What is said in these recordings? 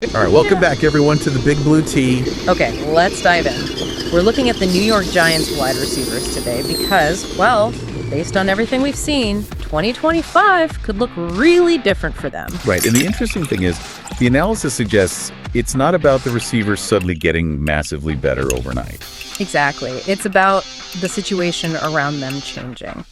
All right, welcome back, everyone, to the Big Blue Tea. Okay, let's dive in. We're looking at the New York Giants wide receivers today because, well, based on everything we've seen, 2025 could look really different for them. Right, and the interesting thing is, the analysis suggests it's not about the receivers suddenly getting massively better overnight. Exactly. It's about the situation around them changing.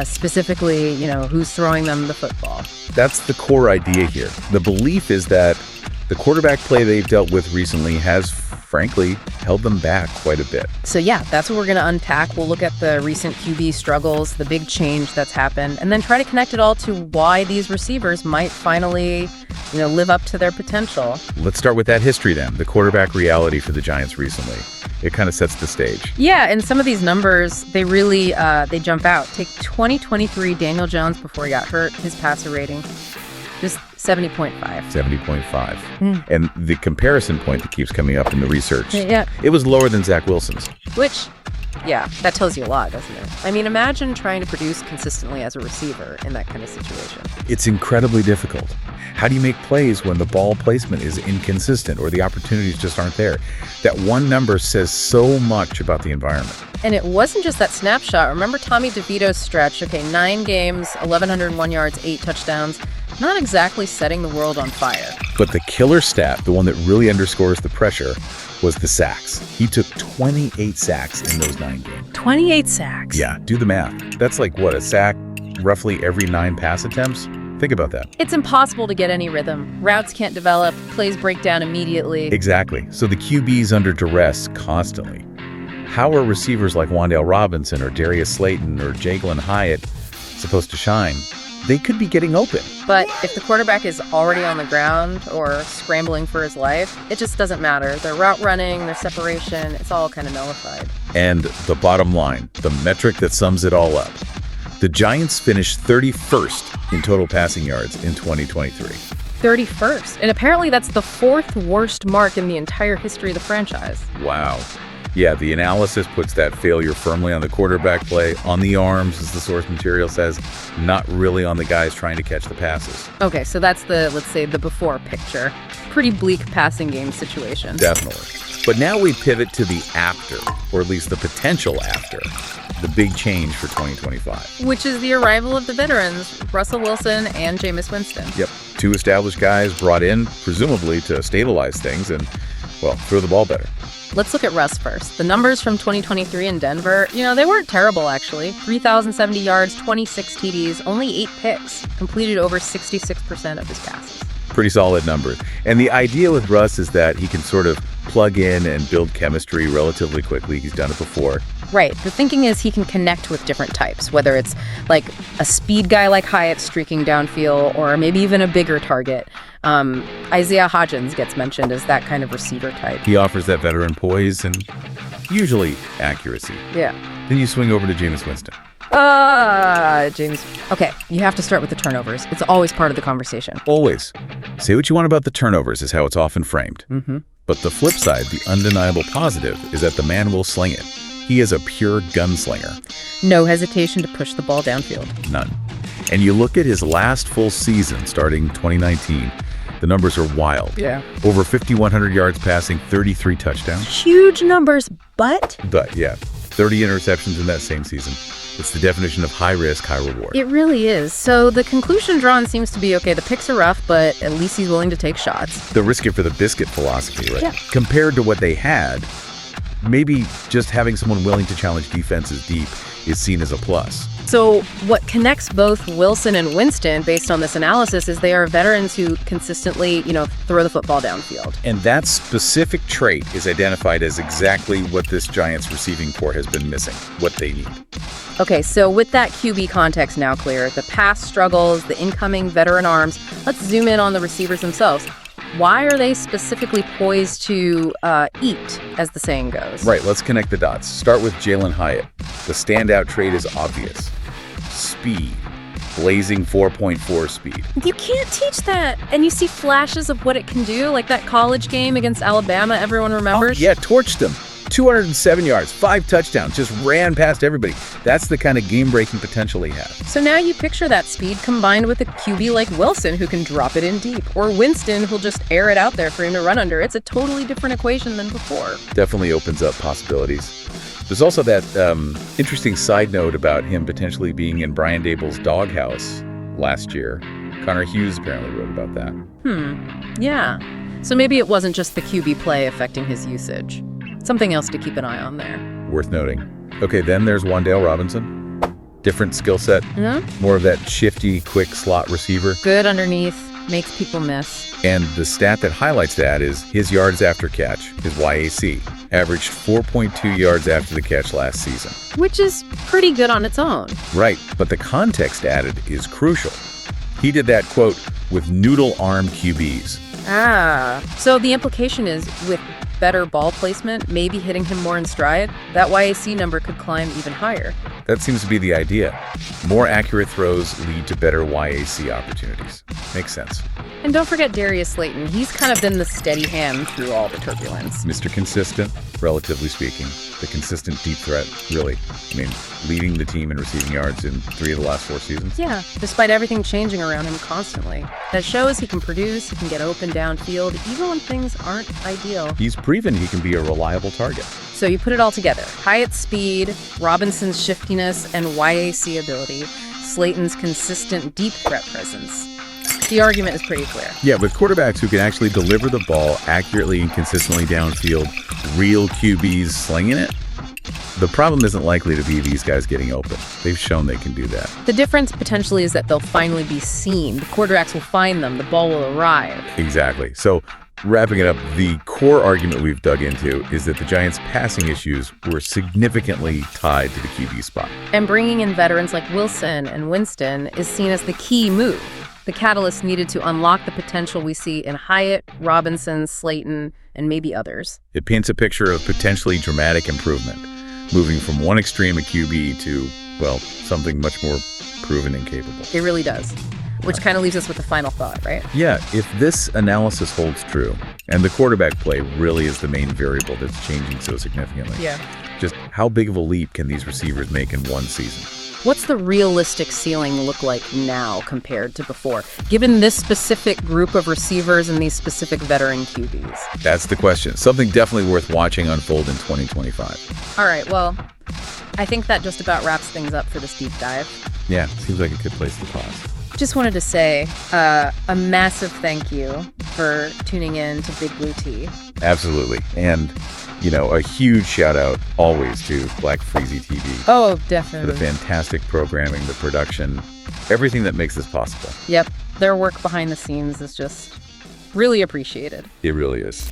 Specifically, who's throwing them the football. That's the core idea here. The belief is that the quarterback play they've dealt with recently has, frankly, held them back quite a bit. So yeah, that's what we're going to unpack. We'll look at the recent QB struggles, the big change that's happened, and then try to connect it all to why these receivers might finally, live up to their potential. Let's start with that history then, the quarterback reality for the Giants recently. It kind of sets the stage. Yeah, and some of these numbers, they really, they jump out. Take 2023 Daniel Jones before he got hurt, his passer rating, just 70.5. 70.5. And the comparison point that keeps coming up in the research, yeah, it was lower than Zach Wilson's. Which, yeah, that tells you a lot, doesn't it? I mean, imagine trying to produce consistently as a receiver in that kind of situation. It's incredibly difficult. How do you make plays when the ball placement is inconsistent or the opportunities just aren't there? That one number says so much about the environment. And it wasn't just that snapshot. Remember Tommy DeVito's stretch? Okay, 9 games, 1,101 yards, 8 touchdowns. Not exactly setting the world on fire. But the killer stat, the one that really underscores the pressure, was the sacks. He took 28 sacks in those 9 games. 28 sacks? Yeah, do the math. That's like, what, a sack roughly every 9 pass attempts? Think about that. It's impossible to get any rhythm. Routes can't develop, plays break down immediately. Exactly. So the QB's under duress constantly. How are receivers like Wan'Dale Robinson or Darius Slayton or Jalin Hyatt supposed to shine? They could be getting open. But if the quarterback is already on the ground or scrambling for his life, it just doesn't matter. Their route running, their separation, it's all kind of nullified. And the bottom line, the metric that sums it all up. The Giants finished 31st in total passing yards in 2023. 31st. And apparently that's the 4th worst mark in the entire history of the franchise. Wow. Yeah, the analysis puts that failure firmly on the quarterback play, on the arms, as the source material says, not really on the guys trying to catch the passes. Okay, so that's the, let's say, the before picture. Pretty bleak passing game situation. Definitely. But now we pivot to the after, or at least the potential after, the big change for 2025. Which is the arrival of the veterans, Russell Wilson and Jameis Winston. Yep, 2 established guys brought in, presumably to stabilize things and, well, throw the ball better. Let's look at Russ first. The numbers from 2023 in Denver, they weren't terrible, actually. 3,070 yards, 26 TDs, only 8 picks, completed over 66% of his passes. Pretty solid numbers. And the idea with Russ is that he can sort of plug in and build chemistry relatively quickly. He's done it before. Right. The thinking is he can connect with different types, whether it's like a speed guy like Hyatt streaking downfield or maybe even a bigger target. Isaiah Hodgins gets mentioned as that kind of receiver type. He offers that veteran poise and usually accuracy. Yeah. Then you swing over to Jameis Winston. James. Okay, you have to start with the turnovers. It's always part of the conversation. Always. Say what you want about the turnovers is how it's often framed. Mm-hmm. But the flip side, the undeniable positive, is that the man will sling it. He is a pure gunslinger. No hesitation to push the ball downfield. None. And you look at his last full season, starting 2019, the numbers are wild. Yeah. Over 5,100 yards passing, 33 touchdowns. Huge numbers, but yeah, 30 interceptions in that same season. It's the definition of high risk, high reward. It really is. So the conclusion drawn seems to be, okay, the picks are rough, but at least he's willing to take shots. The risk it for the biscuit philosophy, right? Yeah. Compared to what they had, maybe just having someone willing to challenge defenses deep is seen as a plus. So what connects both Wilson and Winston, based on this analysis, is they are veterans who consistently, throw the football downfield. And that specific trait is identified as exactly what this Giants receiving corps has been missing, what they need. Okay, so with that QB context now clear, the past struggles, the incoming veteran arms, let's zoom in on the receivers themselves. Why are they specifically poised to eat, as the saying goes? Right, let's connect the dots. Start with Jalin Hyatt. The standout trait is obvious. Speed. Blazing 4.4 speed. You can't teach that. And you see flashes of what it can do, like that college game against Alabama everyone remembers. Oh, yeah, torched them. 207 yards, 5 touchdowns, just ran past everybody. That's the kind of game-breaking potential he has. So now you picture that speed combined with a QB like Wilson who can drop it in deep, or Winston who'll just air it out there for him to run under. It's a totally different equation than before. Definitely opens up possibilities. There's also that interesting side note about him potentially being in Brian Daboll's doghouse last year. Connor Hughes apparently wrote about that. Yeah. So maybe it wasn't just the QB play affecting his usage. Something else to keep an eye on there. Worth noting. Okay, then there's Wan'Dale Robinson. Different skill set. More of that shifty, quick slot receiver. Good underneath. Makes people miss. And the stat that highlights that is his yards after catch, his YAC, averaged 4.2 yards after the catch last season. Which is pretty good on its own. Right, but the context added is crucial. He did that, quote, with noodle-arm QBs. So the implication is with better ball placement, maybe hitting him more in stride, that YAC number could climb even higher. That seems to be the idea. More accurate throws lead to better YAC opportunities. Makes sense. And don't forget Darius Slayton. He's kind of been the steady hand through all the turbulence. Mr. Consistent, relatively speaking. The consistent deep threat, really. I mean, leading the team in receiving yards in 3 of the last 4 seasons. Yeah, despite everything changing around him constantly. That shows he can produce, he can get open downfield, even when things aren't ideal. He's proven he can be a reliable target. So you put it all together. Hyatt's speed, Robinson's shiftiness and YAC ability, Slayton's consistent deep threat presence. The argument is pretty clear. Yeah, with quarterbacks who can actually deliver the ball accurately and consistently downfield, real QBs slinging it, the problem isn't likely to be these guys getting open. They've shown they can do that. The difference potentially is that they'll finally be seen. The quarterbacks will find them. The ball will arrive. Exactly. So wrapping it up, the core argument we've dug into is that the Giants' passing issues were significantly tied to the QB spot. And bringing in veterans like Wilson and Winston is seen as the key move. The catalyst needed to unlock the potential we see in Hyatt, Robinson, Slayton, and maybe others. It paints a picture of potentially dramatic improvement, moving from one extreme at QB to, well, something much more proven and capable. It really does. Which kind of leaves us with the final thought, right? Yeah, if this analysis holds true, and the quarterback play really is the main variable that's changing so significantly, just how big of a leap can these receivers make in one season? What's the realistic ceiling look like now compared to before, given this specific group of receivers and these specific veteran QBs? That's the question. Something definitely worth watching unfold in 2025. All right, well, I think that just about wraps things up for this deep dive. Yeah, seems like a good place to pause. Just wanted to say a massive thank you for tuning in to Big Blue Tea. Absolutely. And, you know, a huge shout out always to Black Freezy TV. Oh, For definitely. the fantastic programming, the production, everything that makes this possible. Yep. Their work behind the scenes is just really appreciated. It really is.